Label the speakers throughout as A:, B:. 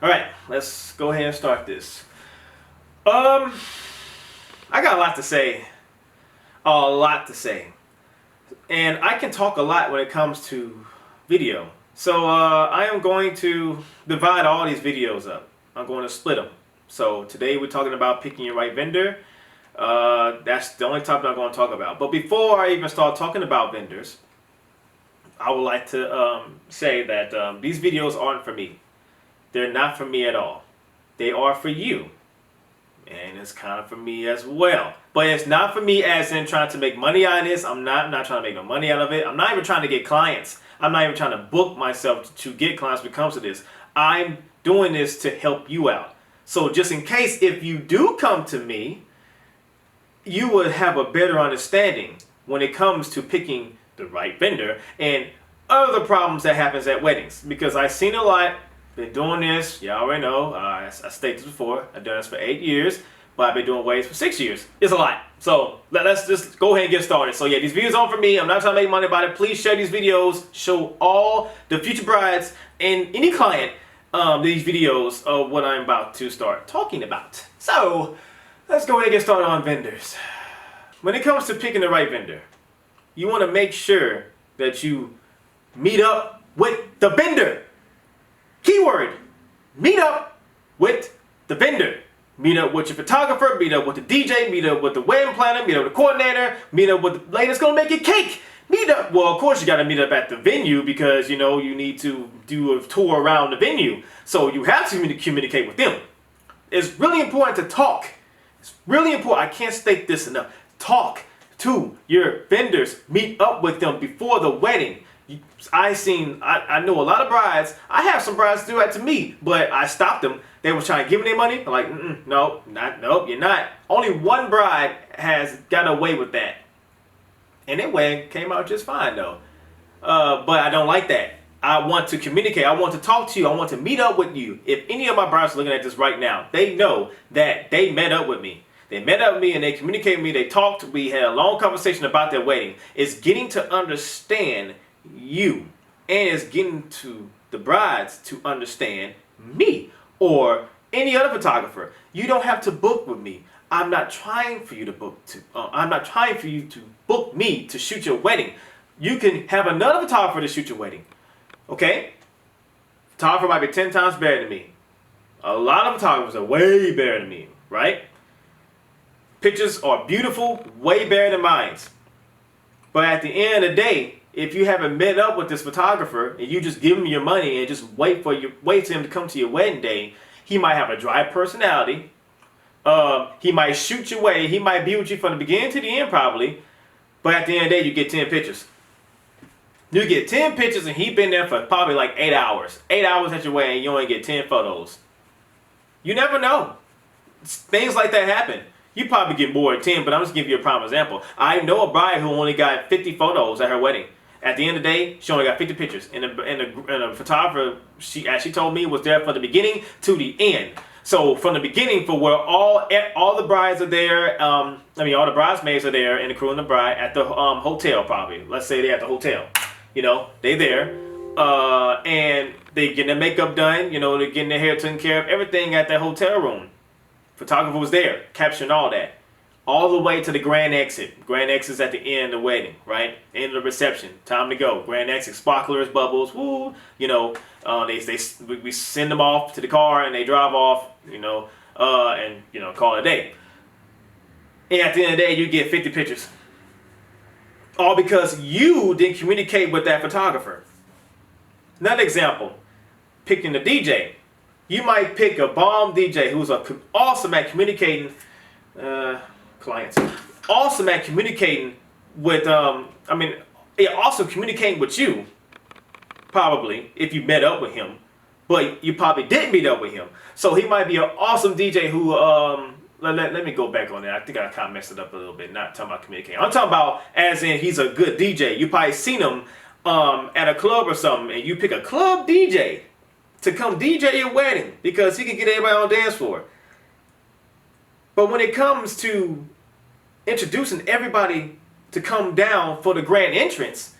A: All right, let's go ahead and start this. I got a lot to say. A lot to say. And I can talk a lot when it comes to video. So I am going to divide all these videos up. I'm going to split them. So today we're talking about picking your right vendor. That's the only topic I'm going to talk about. But before I even start talking about vendors, I would like to say that these videos aren't for me. They're not for me at all. They are for you. And it's kind of for me as well. But it's not for me as in trying to make money out of this. I'm not trying to make no money out of it. I'm not even trying to get clients. I'm not even trying to book myself to get clients when it comes to this. I'm doing this to help you out. So just in case if you do come to me, you would have a better understanding when it comes to picking the right vendor and other problems that happens at weddings. Because I've seen a lot. Been doing this, y'all already know, I stated this before, I've done this for 8 years, but I've been doing weddings for 6 years. It's a lot. So let's just go ahead and get started. So yeah, these videos aren't for me. I'm not trying to make money about it. Please share these videos. Show all the future brides and any client these videos of what I'm about to start talking about. So let's go ahead and get started on vendors. When it comes to picking the right vendor, you want to make sure that you meet up with the vendor. Keyword, meet up with the vendor. Meet up with your photographer, meet up with the DJ, meet up with the wedding planner, meet up with the coordinator, meet up with the lady that's going to make your cake. Meet up, well, of course you got to meet up at the venue because, you know, you need to do a tour around the venue. So you have to communicate with them. It's really important to talk. It's really important. I can't state this enough. Talk to your vendors. Meet up with them before the wedding. I know a lot of brides. I have some brides do that to me, but I stopped them. They were trying to give me their money. I'm like, nope, you're not. Only one bride has got away with that. And their wedding came out just fine though. But I don't like that. I want to communicate. I want to talk to you. I want to meet up with you. If any of my brides are looking at this right now, they know that they met up with me. They met up with me and they communicated with me. They talked. We had a long conversation about their wedding. It's getting to understand you, and it's getting to the brides to understand me or any other photographer. You don't have to book with me. I'm not trying for you to book me to shoot your wedding. You can have another photographer to shoot your wedding. Okay? Photographer might be 10 times better than me. A lot of photographers are way better than me, right? Pictures are beautiful, way better than mine. But at the end of the day, if you haven't met up with this photographer and you just give him your money and just wait for him to come to your wedding day, he might have a dry personality. He might shoot your wedding. He might be with you from the beginning to the end probably. But at the end of the day, you get 10 pictures. You get 10 pictures and he been there for probably like 8 hours. 8 hours at your wedding, you only get 10 photos. You never know. Things like that happen. You probably get more than 10, but I'm just giving you a prime example. I know a bride who only got 50 photos at her wedding. At the end of the day, she only got 50 pictures. And the photographer, she actually told me, was there from the beginning to the end. So from the beginning, for where all the brides are there, all the bridesmaids are there, and the crew and the bride at the hotel probably. Let's say they're at the hotel. You know, they there. And they getting their makeup done. You know, they're getting their hair taken care of. Everything at that hotel room. Photographer was there, capturing all that. All the way to the grand exit. Grand exit is at the end of the wedding, right? End of the reception. Time to go. Grand exit, sparklers, bubbles, woo. You know, we send them off to the car and they drive off, you know, and, you know, call it a day. And at the end of the day, you get 50 pictures. All because you didn't communicate with that photographer. Another example, picking the DJ. You might pick a bomb DJ who's awesome at communicating, clients. Awesome at communicating with, also communicating with you, probably, if you met up with him. But you probably didn't meet up with him. So he might be an awesome DJ who, let me go back on that. I think I kind of messed it up a little bit, not talking about communicating. I'm talking about as in he's a good DJ. You probably seen him at a club or something, and you pick a club DJ to come DJ your wedding because he can get everybody on the dance floor. But when it comes to introducing everybody to come down for the grand entrance,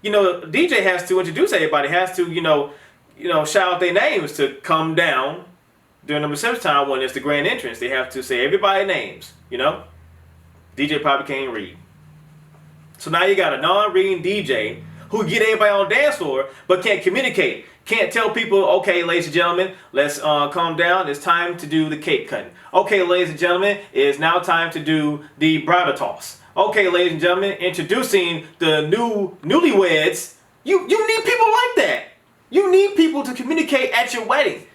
A: you know, the DJ has to introduce everybody, has to, you know, shout out their names to come down during the reception time when it's the grand entrance. They have to say everybody's names, DJ probably can't read. So now you got a non-reading DJ who get everybody on the dance floor but can't communicate. Can't tell people, okay, ladies and gentlemen, let's calm down. It's time to do the cake cutting. Okay, ladies and gentlemen, it's now time to do the bridal toss. Okay, ladies and gentlemen, introducing the newlyweds. You need people like that. You need people to communicate at your wedding.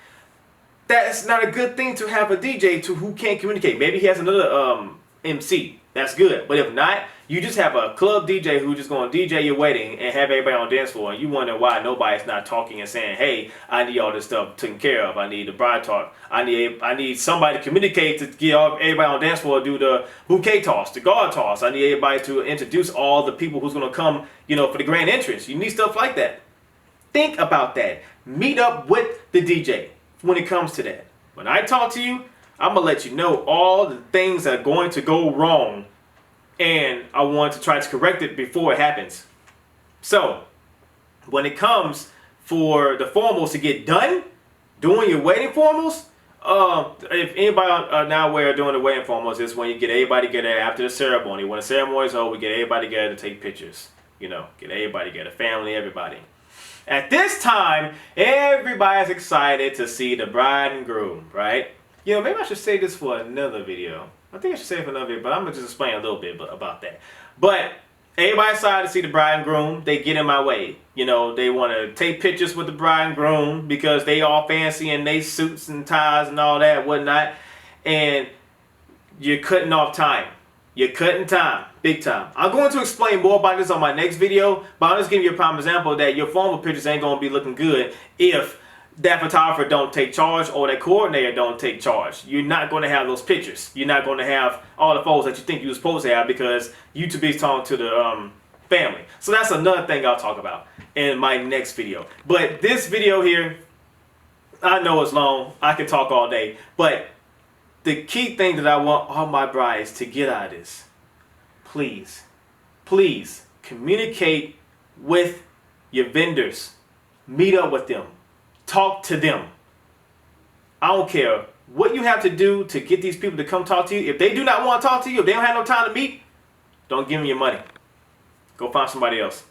A: That's not a good thing to have a DJ who can't communicate. Maybe he has another MC. That's good. But if not, you just have a club DJ who's just going to DJ your wedding and have everybody on the dance floor. And you wonder why nobody's not talking and saying, hey, I need all this stuff taken care of. I need the bride talk. I need somebody to communicate to get everybody on the dance floor to do the bouquet toss, the guard toss. I need everybody to introduce all the people who's going to come, for the grand entrance. You need stuff like that. Think about that. Meet up with the DJ when it comes to that. When I talk to you, I'm going to let you know all the things that are going to go wrong, and I want to try to correct it before it happens. So, when it comes for the formals to get done, doing your wedding formals, if anybody now aware of doing the wedding formals, is when you get everybody together after the ceremony. When the ceremony is over, we get everybody together to take pictures. Get everybody together, family, everybody. At this time, everybody's excited to see the bride and groom, right? Maybe I should say this for another video. I think I should say it for another video, but I'm going to just explain a little bit about that. But everybody excited to see the bride and groom. They get in my way. They want to take pictures with the bride and groom because they all fancy in they suits and ties and all that, whatnot. And you're cutting off time. You're cutting time. Big time. I'm going to explain more about this on my next video, but I'm just giving you a prime example that your formal pictures ain't going to be looking good if that photographer don't take charge or that coordinator don't take charge. You're not going to have those pictures. You're not going to have all the photos that you think you're supposed to have because you too busy talking to the family. So that's another thing I'll talk about in my next video. But this video here, I know it's long. I can talk all day. But the key thing that I want all my brides to get out of this, please communicate with your vendors. Meet up with them. Talk to them. I don't care what you have to do to get these people to come talk to you. If they do not want to talk to you, if they don't have no time to meet, don't give them your money. Go find somebody else.